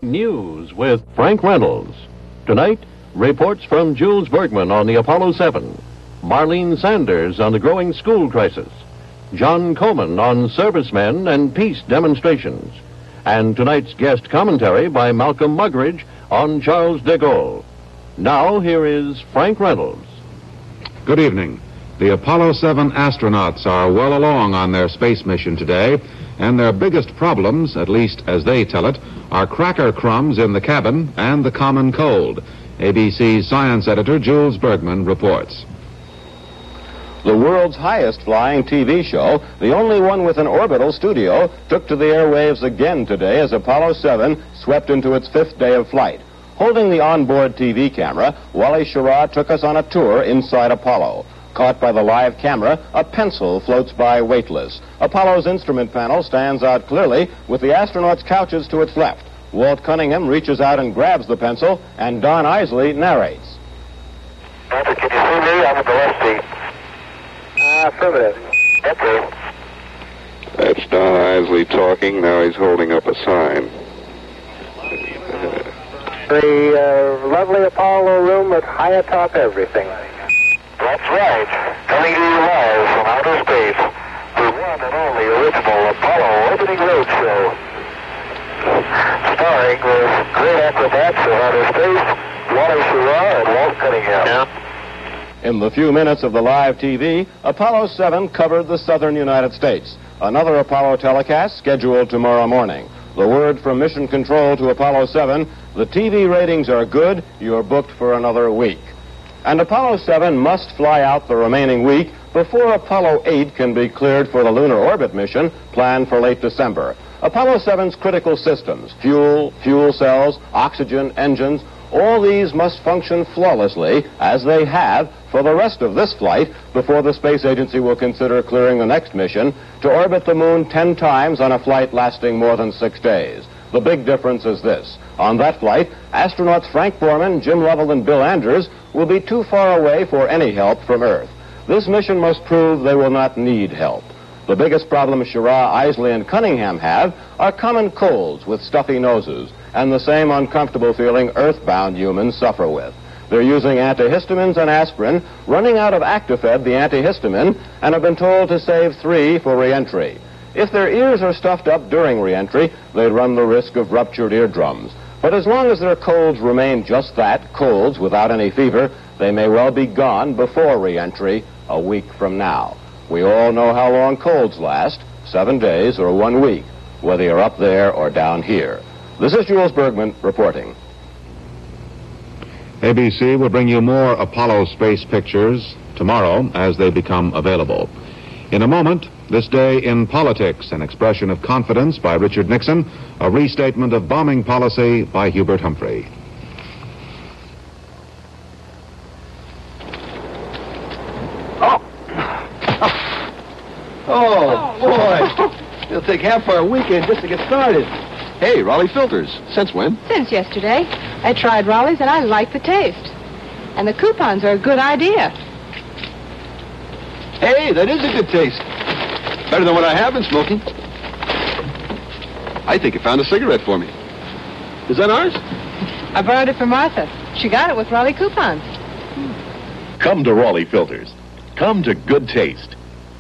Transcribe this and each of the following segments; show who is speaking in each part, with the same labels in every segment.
Speaker 1: News with Frank Reynolds. Tonight, reports from Jules Bergman on the Apollo 7, Marlene Sanders on the growing school crisis, John Coleman on servicemen and peace demonstrations, and tonight's guest commentary by Malcolm Muggeridge on Charles de Gaulle. Now, here is Frank Reynolds.
Speaker 2: Good evening. The Apollo 7 astronauts are well along on their space mission today, and their biggest problems, at least as they tell it, are cracker crumbs in the cabin and the common cold. ABC's science editor Jules Bergman reports.
Speaker 3: The world's highest flying TV show, the only one with an orbital studio, took to the airwaves again today as Apollo 7 swept into its fifth day of flight. Holding the onboard TV camera, Wally Schirra took us on a tour inside Apollo. Caught by the live camera, a pencil floats by weightless. Apollo's instrument panel stands out clearly with the astronauts' couches to its left. Walt Cunningham reaches out and grabs the pencil, and Don Isley narrates.
Speaker 4: Walter, can you see me? I'm at the left seat. Affirmative. Okay.
Speaker 5: That's Don Isley talking. Now he's holding up a sign.
Speaker 4: The lovely Apollo room that's high atop everything. That's right. Coming to you live from outer space. The one and only original Apollo opening roadshow. Starring the great acrobats of outer space, Wally Schirra and Walt Cunningham. Yeah.
Speaker 3: In the few minutes of the live TV, Apollo 7 covered the southern United States. Another Apollo telecast scheduled tomorrow morning. The word from Mission Control to Apollo 7, the TV ratings are good, you're booked for another week. And Apollo 7 must fly out the remaining week before Apollo 8 can be cleared for the lunar orbit mission planned for late December. Apollo 7's critical systems, fuel cells, oxygen, engines, all these must function flawlessly, as they have, for the rest of this flight before the space agency will consider clearing the next mission to orbit the moon 10 times on a flight lasting more than 6 days. The big difference is this. On that flight, astronauts Frank Borman, Jim Lovell, and Bill Anders will be too far away for any help from Earth. This mission must prove they will not need help. The biggest problem Schirra, Isley, and Cunningham have are common colds with stuffy noses, and the same uncomfortable feeling earthbound humans suffer with. They're using antihistamines and aspirin, running out of Actifed, the antihistamine, and have been told to save 3 for re-entry. If their ears are stuffed up during re-entry, they'd run the risk of ruptured eardrums. But as long as their colds remain just that, colds without any fever, they may well be gone before re-entry a week from now. We all know how long colds last, 7 days or 1 week, whether you're up there or down here. This is Jules Bergman reporting.
Speaker 2: ABC will bring you more Apollo space pictures tomorrow as they become available. In a moment, this day in politics, an expression of confidence by Richard Nixon, a restatement of bombing policy by Hubert Humphrey.
Speaker 6: Oh, boy. It'll take half our weekend just to get started. Hey, Raleigh filters. Since when?
Speaker 7: Since yesterday. I tried Raleigh's and I like the taste. And the coupons are a good idea.
Speaker 6: Hey, that is a good taste. Better than what I have been smoking. I think you found a cigarette for me. Is that ours?
Speaker 7: I borrowed it from Martha. She got it with Raleigh coupons.
Speaker 8: Come to Raleigh Filters. Come to good taste.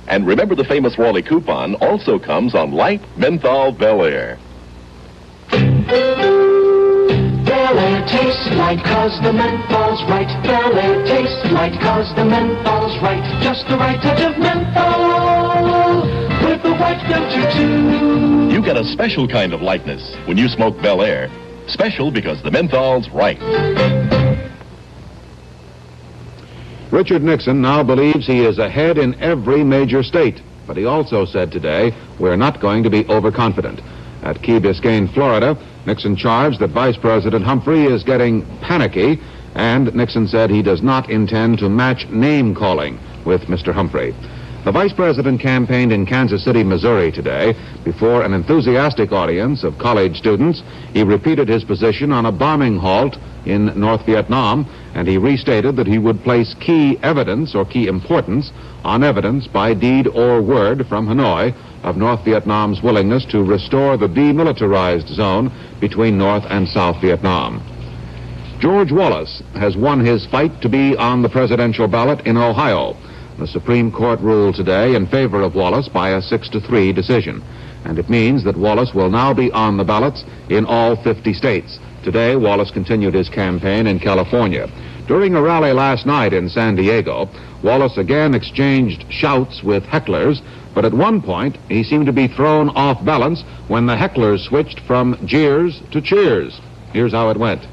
Speaker 8: And remember, the famous Raleigh coupon also comes on light menthol Bel Air.
Speaker 9: Bel Air tastes light 'cause the menthol's right. Bel Air tastes light 'cause the menthol's right. Just the right touch of menthol with the white filter too.
Speaker 8: You get a special kind of lightness when you smoke Bel Air. Special because the menthol's right.
Speaker 2: Richard Nixon now believes he is ahead in every major state, but he also said today, we're not going to be overconfident. At Key Biscayne, Florida, Nixon charged that Vice President Humphrey is getting panicky, and Nixon said he does not intend to match name-calling with Mr. Humphrey. The Vice President campaigned in Kansas City, Missouri today. Before an enthusiastic audience of college students, he repeated his position on a bombing halt in North Vietnam, and he restated that he would place key evidence or key importance on evidence by deed or word from Hanoi of North Vietnam's willingness to restore the demilitarized zone between North and South Vietnam. George Wallace has won his fight to be on the presidential ballot in Ohio. The Supreme Court ruled today in favor of Wallace by a 6-3 decision, and it means that Wallace will now be on the ballots in all 50 states. Today, Wallace continued his campaign in California. During a rally last night in San Diego, Wallace again exchanged shouts with hecklers, but at one point he seemed to be thrown off balance when the hecklers switched from jeers to cheers. Here's how it went.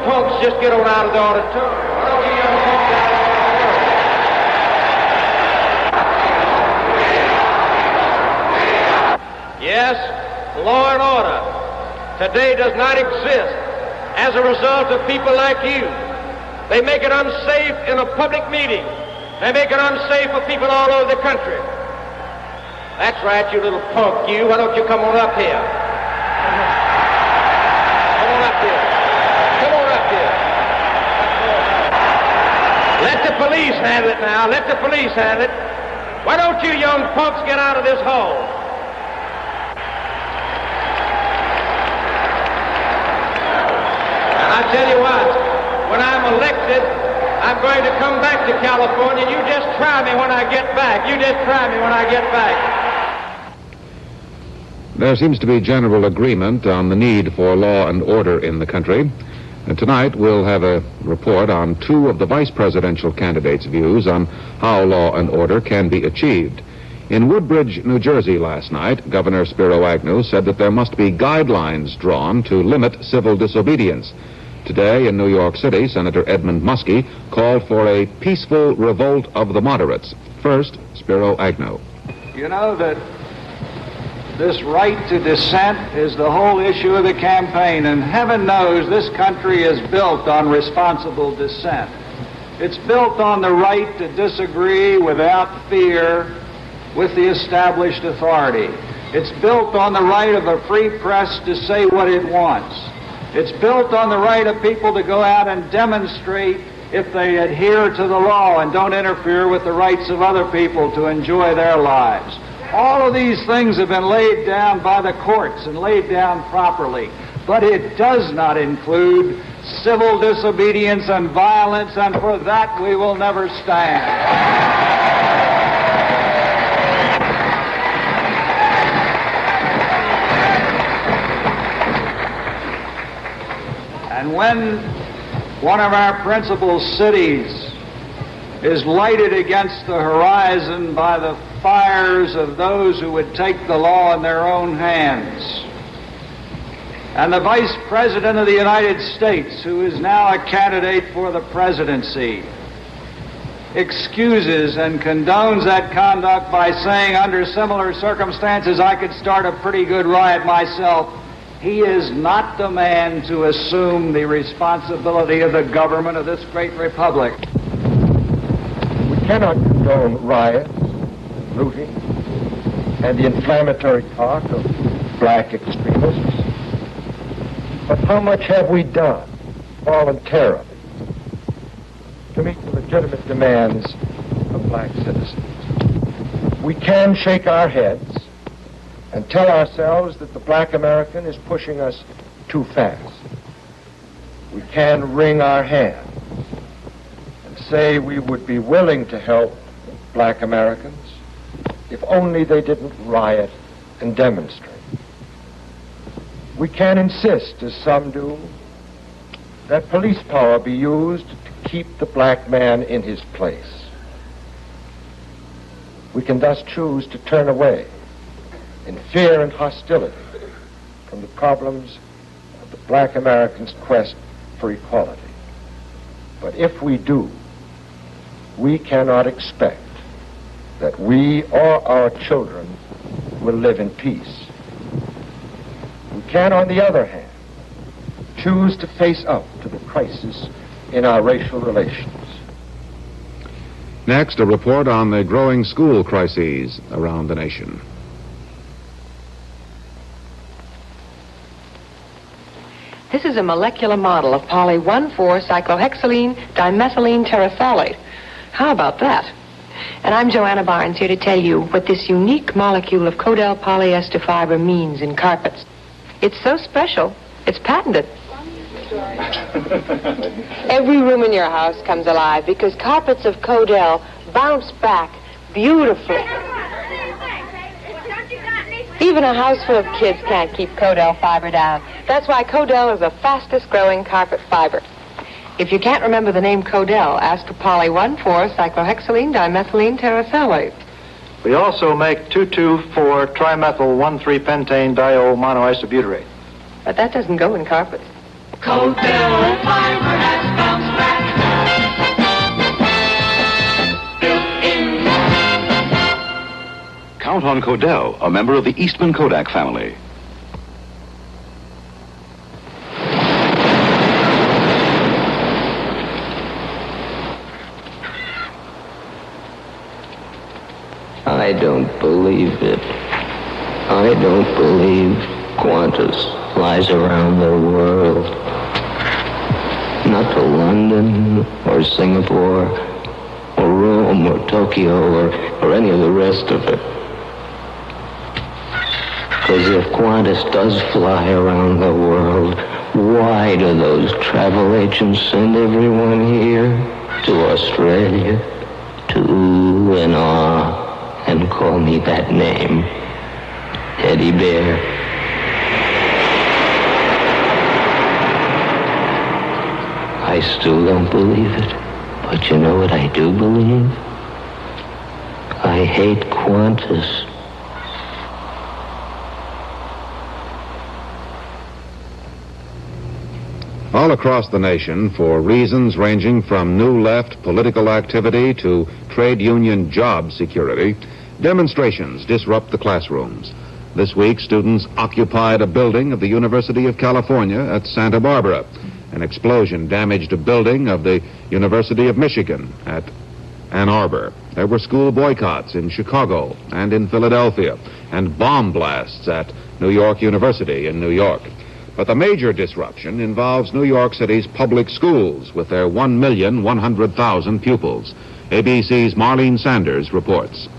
Speaker 10: Punks just get on out of the auditorium. Why don't you young punks get out of the auditorium? Yes, law and order today does not exist as a result of people like you. They make it unsafe in a public meeting. They make it unsafe for people all over the country. That's right, you little punk, you. Why don't you come on up here? Come on up here. Let the police handle it now. Let the police handle it. Why don't you young punks get out of this hall? And I tell you what, when I'm elected, I'm going to come back to California. You just try me when I get back. You just try me when I get back.
Speaker 2: There seems to be general agreement on the need for law and order in the country. And tonight we'll have a report on two of the vice presidential candidates' views on how law and order can be achieved. In Woodbridge, New Jersey last night, Governor Spiro Agnew said that there must be guidelines drawn to limit civil disobedience. Today in New York City, Senator Edmund Muskie called for a peaceful revolt of the moderates. First, Spiro Agnew.
Speaker 11: You know that this right to dissent is the whole issue of the campaign, and heaven knows this country is built on responsible dissent. It's built on the right to disagree without fear with the established authority. It's built on the right of a free press to say what it wants. It's built on the right of people to go out and demonstrate if they adhere to the law and don't interfere with the rights of other people to enjoy their lives. All of these things have been laid down by the courts and laid down properly, but it does not include civil disobedience and violence, and for that we will never stand. And when one of our principal cities is lighted against the horizon by the fires of those who would take the law in their own hands, and the Vice President of the United States, who is now a candidate for the presidency, excuses and condones that conduct by saying, under similar circumstances, I could start a pretty good riot myself, he is not the man to assume the responsibility of the government of this great republic.
Speaker 10: We cannot condone riots, looting, and the inflammatory talk of black extremists. But how much have we done voluntarily to meet the legitimate demands of black citizens? We can shake our heads and tell ourselves that the black American is pushing us too fast. We can wring our hands and say we would be willing to help black Americans if only they didn't riot and demonstrate. We can insist, as some do, that police power be used to keep the black man in his place. We can thus choose to turn away in fear and hostility from the problems of the black American's quest for equality. But if we do, we cannot expect that we or our children will live in peace. We can, on the other hand, choose to face up to the crisis in our racial relations.
Speaker 2: Next, a report on the growing school crises around the nation.
Speaker 12: This is a molecular model of poly 1,4-cyclohexylene dimethylene terephthalate. How about that? And I'm Joanna Barnes here to tell you what this unique molecule of Codel polyester fiber means in carpets. It's so special, it's patented. Every room in your house comes alive because carpets of Codel bounce back beautifully. Even a house full of kids can't keep Codel fiber down. That's why Codel is the fastest growing carpet fiber. If you can't remember the name Codel, ask for poly 1,4-cyclohexylene dimethylene terephthalate.
Speaker 11: We also make 2,2,4-trimethyl-1,3-pentane diol monoisobutyrate.
Speaker 12: But that doesn't go in carpets.
Speaker 9: Codel fiber has bounced back. Built-in.
Speaker 8: Count on Codel, a member of the Eastman Kodak family.
Speaker 13: I don't believe it. I don't believe Qantas flies around the world. Not to London or Singapore or Rome or Tokyo or any of the rest of it. Because if Qantas does fly around the world, why do those travel agents send everyone here to Australia, to ooh and ah, and call me that name, Teddy Bear? I still don't believe it, but you know what I do believe? I hate Qantas.
Speaker 2: All across the nation, for reasons ranging from new left political activity to trade union job security, demonstrations disrupt the classrooms. This week, students occupied a building of the University of California at Santa Barbara. An explosion damaged a building of the University of Michigan at Ann Arbor. There were school boycotts in Chicago and in Philadelphia, and bomb blasts at New York University in New York. But the major disruption involves New York City's public schools with their 1,100,000 pupils. ABC's Marlene Sanders reports.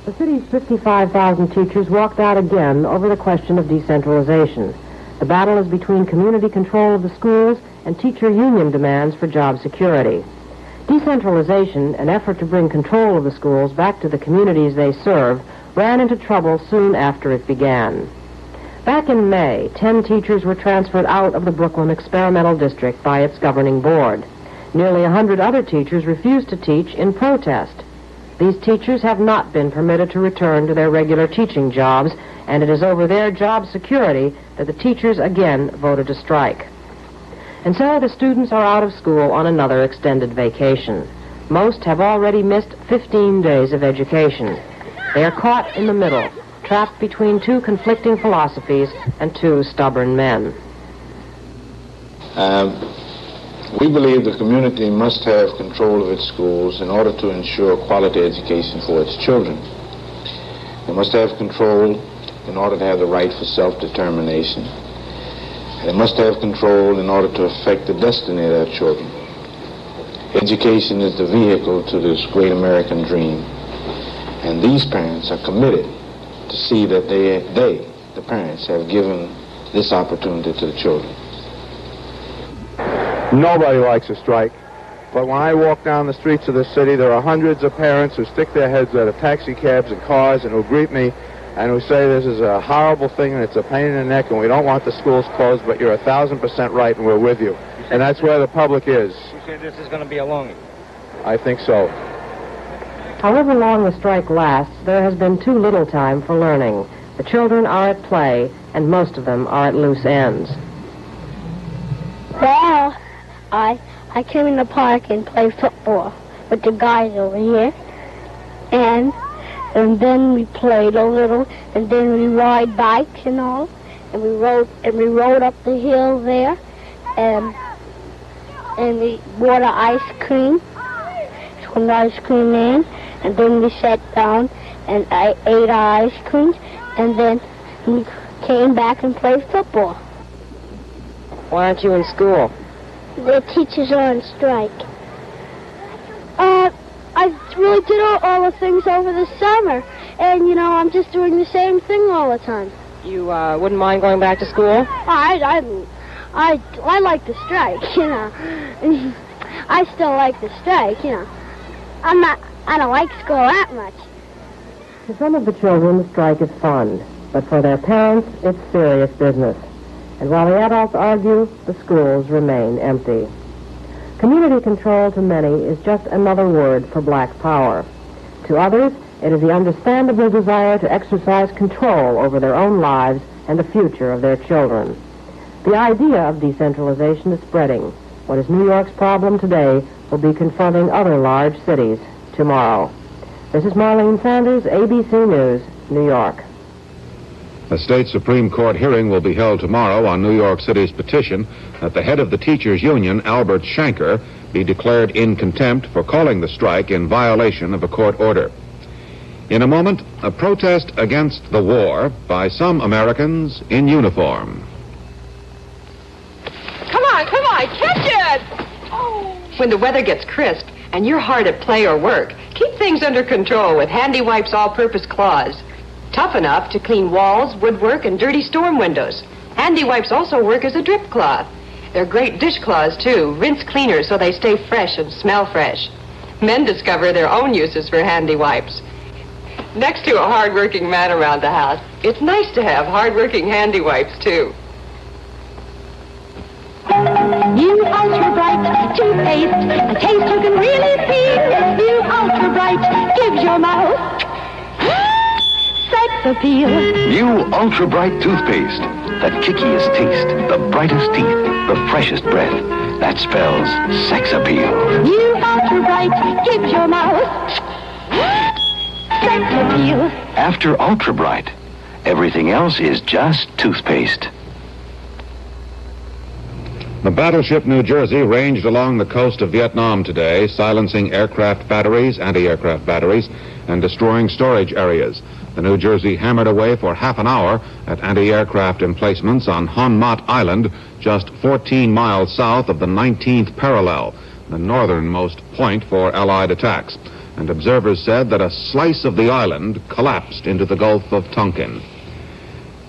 Speaker 14: The city's 55,000 teachers walked out again over the question of decentralization. The battle is between community control of the schools and teacher union demands for job security. Decentralization, an effort to bring control of the schools back to the communities they serve, ran into trouble soon after it began. Back in May, 10 teachers were transferred out of the Brooklyn Experimental District by its governing board. Nearly 100 other teachers refused to teach in protest. These teachers have not been permitted to return to their regular teaching jobs, and it is over their job security that the teachers again voted to strike. And so the students are out of school on another extended vacation. Most have already missed 15 days of education. They are caught in the middle, trapped between two conflicting philosophies and two stubborn men.
Speaker 15: We believe the community must have control of its schools in order to ensure quality education for its children. They must have control in order to have the right for self-determination. They must have control in order to affect the destiny of their children. Education is the vehicle to this great American dream. And these parents are committed to see that they, the parents, have given this opportunity to the children.
Speaker 16: Nobody likes a strike, but when I walk down the streets of the city, there are hundreds of parents who stick their heads out of taxi cabs and cars and who greet me and who say this is a horrible thing and it's a pain in the neck and we don't want the schools closed, but you're 1,000% right and we're with you. And that's where the public is.
Speaker 17: You say this is going to be a longie?
Speaker 16: I think so.
Speaker 14: However long the strike lasts, there has been too little time for learning. The children are at play, and most of them are at loose ends.
Speaker 18: Well, I came in the park and played football with the guys over here. And then we played a little, and then we ride bikes and all. And we rode up the hill there. And and we bought an ice cream. Some ice cream in, and then we sat down and I ate our ice cream, and then we came back and played football.
Speaker 14: Why aren't you in school?
Speaker 18: The teachers are on strike. I really did all the things over the summer, and you know I'm just doing the same thing all the time.
Speaker 14: You wouldn't mind going back to school?
Speaker 18: I like the strike, you know. I still like the strike, you know. I don't like school that much.
Speaker 14: For some of the children, the strike is fun, but for their parents, it's serious business. And while the adults argue, the schools remain empty. Community control to many is just another word for black power. To others, it is the understandable desire to exercise control over their own lives and the future of their children. The idea of decentralization is spreading. What is New York's problem today will be confronting other large cities tomorrow. This is Marlene Sanders, ABC News, New York.
Speaker 2: A state Supreme Court hearing will be held tomorrow on New York City's petition that the head of the teachers union, Albert Shanker, be declared in contempt for calling the strike in violation of a court order. In a moment, a protest against the war by some Americans in uniform.
Speaker 12: Come on, catch it! Oh. When the weather gets crisp and you're hard at play or work, keep things under control with Handy Wipes all-purpose cloths. Tough enough to clean walls, woodwork, and dirty storm windows. Handy Wipes also work as a drip cloth. They're great dishcloths, too, rinse cleaners so they stay fresh and smell fresh. Men discover their own uses for Handy Wipes. Next to a hard-working man around the house, it's nice to have hard-working Handy Wipes, too.
Speaker 9: New Ultra Bright toothpaste, a taste you can really feel. New Ultra Bright gives your mouth sex appeal.
Speaker 19: New Ultra Bright toothpaste, the kickiest taste, the brightest teeth, the freshest breath. That spells sex appeal.
Speaker 9: New Ultra Bright gives your mouth sex appeal.
Speaker 19: After Ultra Bright, everything else is just toothpaste.
Speaker 2: The battleship New Jersey ranged along the coast of Vietnam today, silencing aircraft batteries, anti-aircraft batteries, and destroying storage areas. The New Jersey hammered away for half an hour at anti-aircraft emplacements on Hon Mot Island, just 14 miles south of the 19th parallel, the northernmost point for Allied attacks. And observers said that a slice of the island collapsed into the Gulf of Tonkin.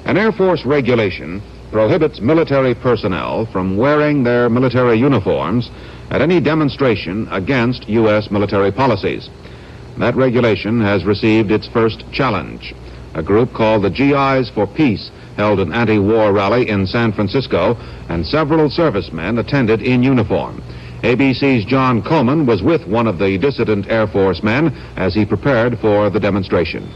Speaker 2: An Air Force regulation prohibits military personnel from wearing their military uniforms at any demonstration against U.S. military policies. That regulation has received its first challenge. A group called the GIs for Peace held an anti-war rally in San Francisco, and several servicemen attended in uniform. ABC's John Coleman was with one of the dissident Air Force men as he prepared for the demonstration.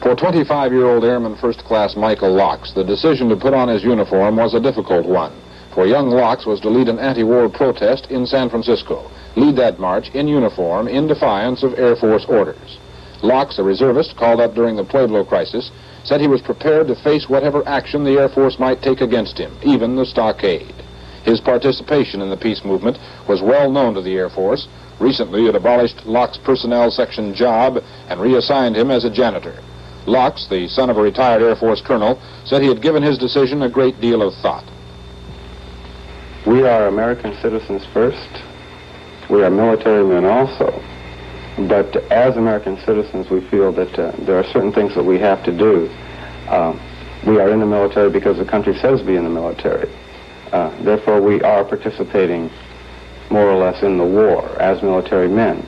Speaker 15: For 25-year-old Airman First Class Michael Locks, the decision to put on his uniform was a difficult one. For young Locks was to lead an anti-war protest in San Francisco, lead that march in uniform in defiance of Air Force orders. Locks, a reservist called up during the Pueblo crisis, said he was prepared to face whatever action the Air Force might take against him, even the stockade. His participation in the peace movement was well known to the Air Force. Recently, it abolished Locks' personnel section job and reassigned him as a janitor. Locks, the son of a retired Air Force colonel, said he had given his decision a great deal of thought.
Speaker 20: We are American citizens first. We are military men also. But as American citizens, we feel that there are certain things that we have to do. We are in the military because the country says be in the military. Therefore, we are participating more or less in the war as military men.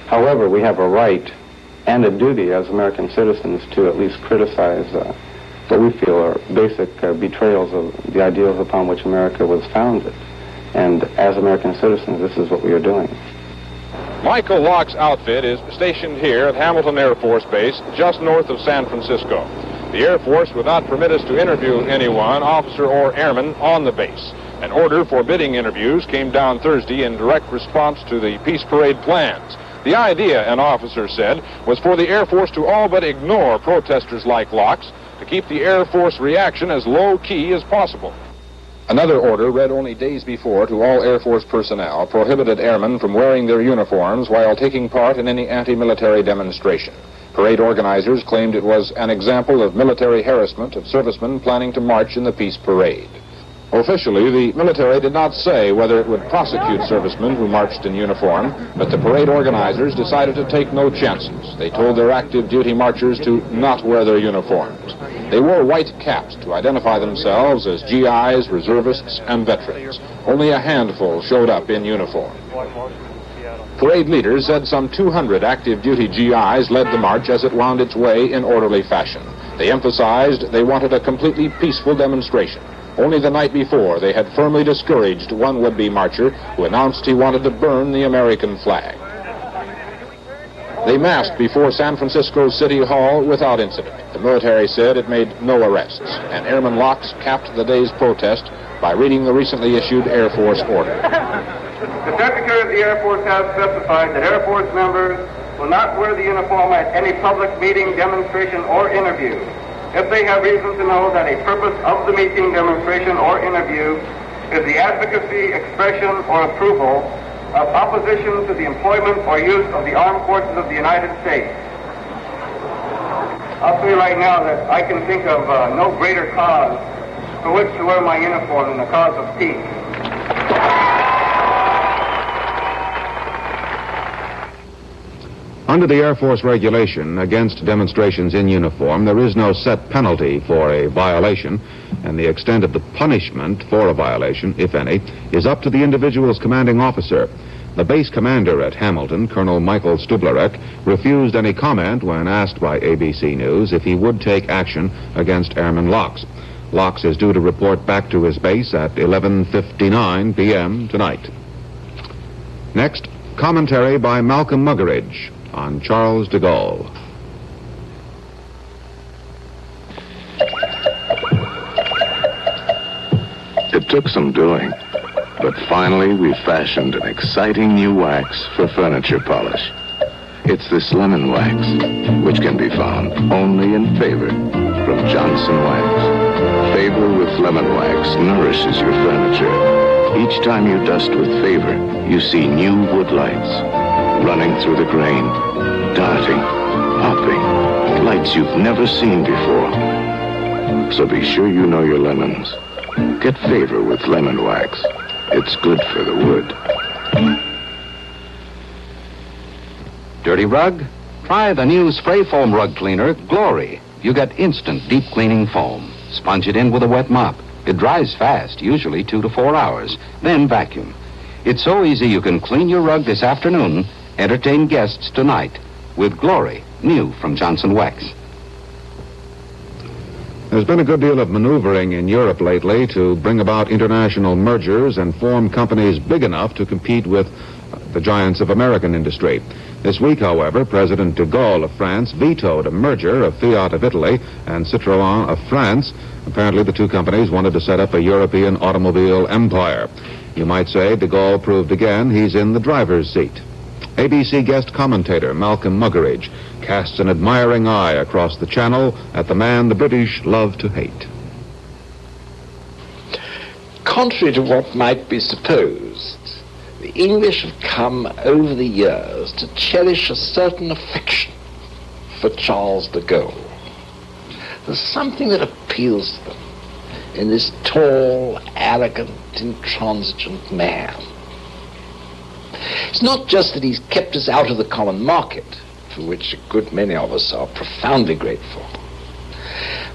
Speaker 20: However, we have a right and a duty as American citizens to at least criticize what we feel are basic betrayals of the ideals upon which America was founded. And as American citizens, this is what we are doing.
Speaker 21: Michael Locke's outfit is stationed here at Hamilton Air Force Base, just north of San Francisco. The Air Force would not permit us to interview anyone, officer or airman, on the base. An order forbidding interviews came down Thursday in direct response to the peace parade plans. The idea, an officer said, was for the Air Force to all but ignore protesters like Locke's, to keep the Air Force reaction as low-key as possible. Another order, read only days before to all Air Force personnel, prohibited airmen from wearing their uniforms while taking part in any anti-military demonstration. Parade organizers claimed it was an example of military harassment of servicemen planning to march in the peace parade. Officially, the military did not say whether it would prosecute servicemen who marched in uniform, but the parade organizers decided to take no chances. They told their active duty marchers to not wear their uniforms. They wore white caps to identify themselves as GIs, reservists, and veterans. Only a handful showed up in uniform. Parade leaders said some 200 active duty GIs led the march as it wound its way in orderly fashion. They emphasized they wanted a completely peaceful demonstration. Only the night before, they had firmly discouraged one would-be marcher who announced he wanted to burn the American flag. They massed before San Francisco City Hall without incident. The military said it made no arrests, and Airman Locks capped the day's protest by reading the recently issued Air Force order.
Speaker 1: The Secretary of the Air Force has specified that Air Force members will not wear the uniform at any public meeting, demonstration, or interview. If they have reason to know that a purpose of the meeting, demonstration, or interview is the advocacy, expression, or approval of opposition to the employment or use of the armed forces of the United States. I'll tell you right now that I can think of no greater cause for which to wear my uniform than the cause of peace.
Speaker 2: Under the Air Force regulation against demonstrations in uniform, there is no set penalty for a violation, and the extent of the punishment for a violation, if any, is up to the individual's commanding officer. The base commander at Hamilton, Colonel Michael Stublerek, refused any comment when asked by ABC News if he would take action against Airman Locks. Locks is due to report back to his base at 11:59 p.m. tonight. Next, commentary by Malcolm Muggeridge on Charles de Gaulle.
Speaker 5: It took some doing, but finally we fashioned an exciting new wax for furniture polish. It's this lemon wax, which can be found only in Favor from Johnson Wax. Favor with lemon wax nourishes your furniture. Each time you dust with Favor, you see new wood lights running through the grain, darting, popping, lights you've never seen before. So be sure you know your lemons. Get Favor with lemon wax. It's good for the wood.
Speaker 22: Dirty rug? Try the new spray foam rug cleaner, Glory. You get instant deep cleaning foam. Sponge it in with a wet mop. It dries fast, usually 2 to 4 hours. Then vacuum. It's so easy you can clean your rug this afternoon, entertain guests tonight with Glory, new from Johnson Wax.
Speaker 2: There's been a good deal of maneuvering in Europe lately to bring about international mergers and form companies big enough to compete with the giants of American industry. This week, however, President de Gaulle of France vetoed a merger of Fiat of Italy and Citroën of France. Apparently, the two companies wanted to set up a European automobile empire. You might say de Gaulle proved again he's in the driver's seat. ABC guest commentator Malcolm Muggeridge casts an admiring eye across the channel at the man the British love to hate.
Speaker 23: Contrary to what might be supposed, the English have come over the years to cherish a certain affection for Charles de Gaulle. There's something that appeals to them in this tall, arrogant, intransigent man. It's not just that he's kept us out of the common market, for which a good many of us are profoundly grateful,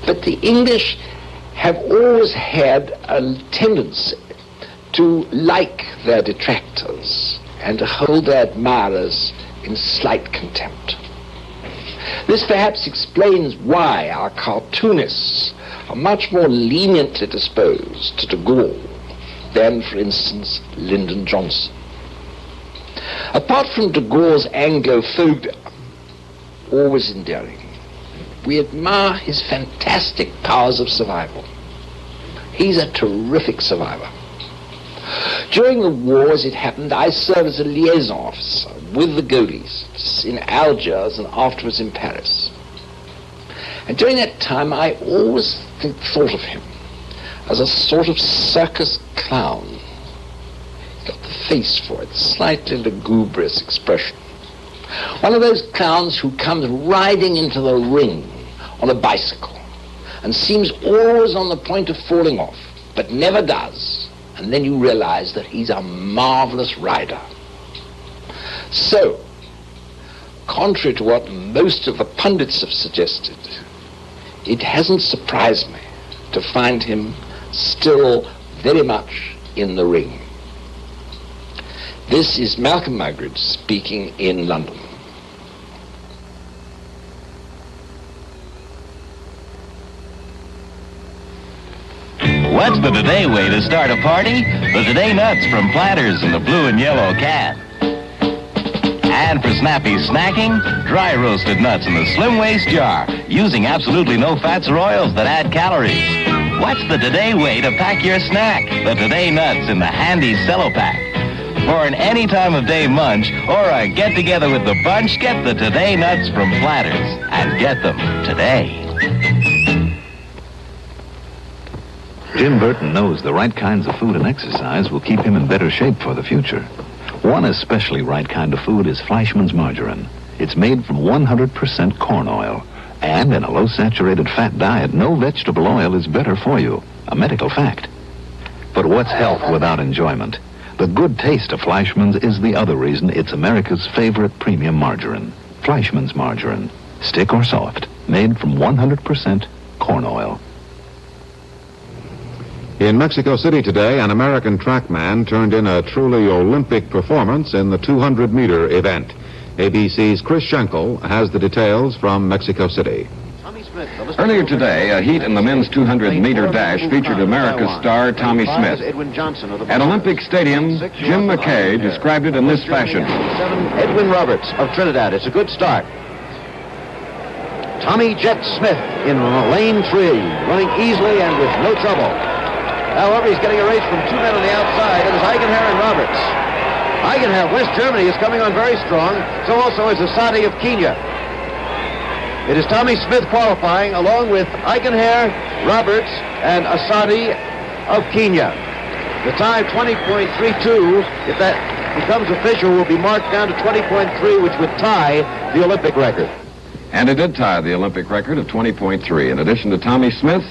Speaker 23: but the English have always had a tendency to like their detractors and to hold their admirers in slight contempt. This perhaps explains why our cartoonists are much more leniently disposed to de Gaulle than, for instance, Lyndon Johnson. Apart from de Gaulle's Anglophobia, always endearing, we admire his fantastic powers of survival. He's a terrific survivor. During the war, as it happened, I served as a liaison officer with the Gaullists in Algiers and afterwards in Paris. And during that time, I always thought of him as a sort of circus clown. He's got the face for it, slightly lugubrious expression. One of those clowns who comes riding into the ring on a bicycle and seems always on the point of falling off, but never does. And then you realize that he's a marvelous rider. So, contrary to what most of the pundits have suggested, it hasn't surprised me to find him still very much in the ring. This is Malcolm Muggeridge speaking in London.
Speaker 3: What's the Today way to start a party? The Today Nuts from Planters in the blue and yellow can. And for snappy snacking, dry roasted nuts in the slim waist jar, using absolutely no fats or oils that add calories. What's the Today way to pack your snack? The Today Nuts in the handy cello pack. For an any time of day munch or a get-together with the bunch, get the Today Nuts from Planters. And get them today.
Speaker 4: Jim Burton knows the right kinds of food and exercise will keep him in better shape for the future. One especially right kind of food is Fleischmann's margarine. It's made from 100% corn oil. And in a low-saturated fat diet, no vegetable oil is better for you. A medical fact. But what's health without enjoyment? The good taste of Fleischmann's is the other reason it's America's favorite premium margarine. Fleischmann's margarine. Stick or soft. Made from 100% corn oil.
Speaker 2: In Mexico City today, an American trackman turned in a truly Olympic performance in the 200-meter event. ABC's Chris Schenkel has the details from Mexico City.
Speaker 6: Earlier today, a heat in the men's 200-meter dash featured America's star Tommy Smith. At Olympic Stadium, Jim McKay described it in this fashion.
Speaker 24: Edwin Roberts of Trinidad. It's a good start. Tommy Jet Smith in lane 3, running easily and with no trouble. However, he's getting a race from two men on the outside. It is Eigenherr and Roberts. Eigenherr, West Germany, is coming on very strong. So also is Asadi of Kenya. It is Tommy Smith qualifying along with Eigenherr, Roberts, and Asadi of Kenya. The time 20.32, if that becomes official, will be marked down to 20.3, which would tie the Olympic record.
Speaker 6: And it did tie the Olympic record of 20.3. In addition to Tommy Smith,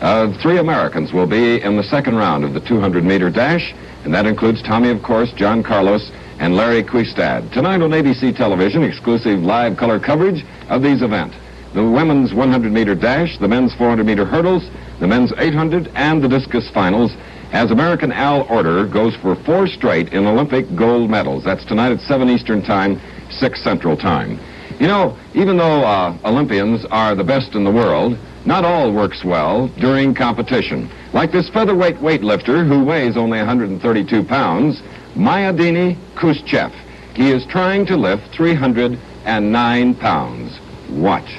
Speaker 6: 3 Americans will be in the second round of the 200-meter dash, and that includes Tommy, of course, John Carlos, and Larry Quistad. Tonight on ABC television, exclusive live color coverage of these events. The women's 100-meter dash, the men's 400-meter hurdles, the men's 800, and the discus finals, as American Al Order goes for 4 straight in Olympic gold medals. That's tonight at 7 Eastern Time, 6 Central Time. You know, even though Olympians are the best in the world, not all works well during competition. Like this featherweight weightlifter who weighs only 132 pounds, Mayadini Khrushchev. He is trying to lift 309 pounds. Watch.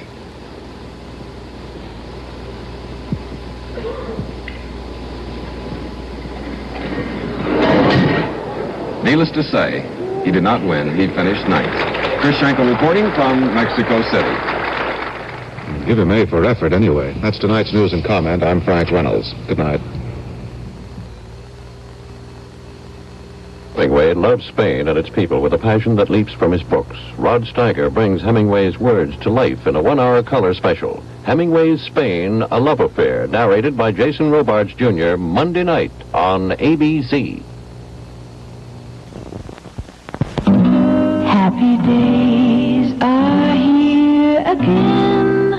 Speaker 6: Needless to say, he did not win. He finished 9th. Chris Schenkel reporting from Mexico City.
Speaker 2: Give him A for effort anyway. That's tonight's news and comment. I'm Frank Reynolds. Good night.
Speaker 25: Hemingway loves Spain and its people with a passion that leaps from his books. Rod Steiger brings Hemingway's words to life in a 1-hour color special. Hemingway's Spain, A Love Affair, narrated by Jason Robards Jr., Monday night on ABC.
Speaker 9: Happy days are here again.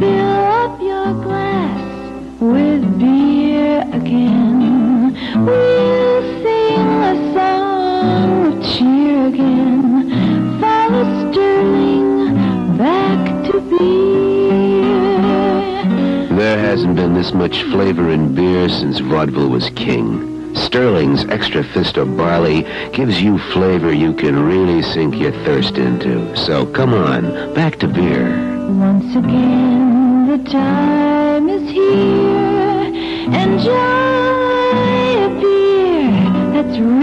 Speaker 9: Fill up your glass with beer again. We'll sing a song of cheer again. Follow Sterling back to beer.
Speaker 26: There hasn't been this much flavor in beer since vaudeville was king. Sterling's Extra Fist of Barley gives you flavor you can really sink your thirst into. So come on, back to beer.
Speaker 9: Once again, the time is here. Enjoy a beer that's real.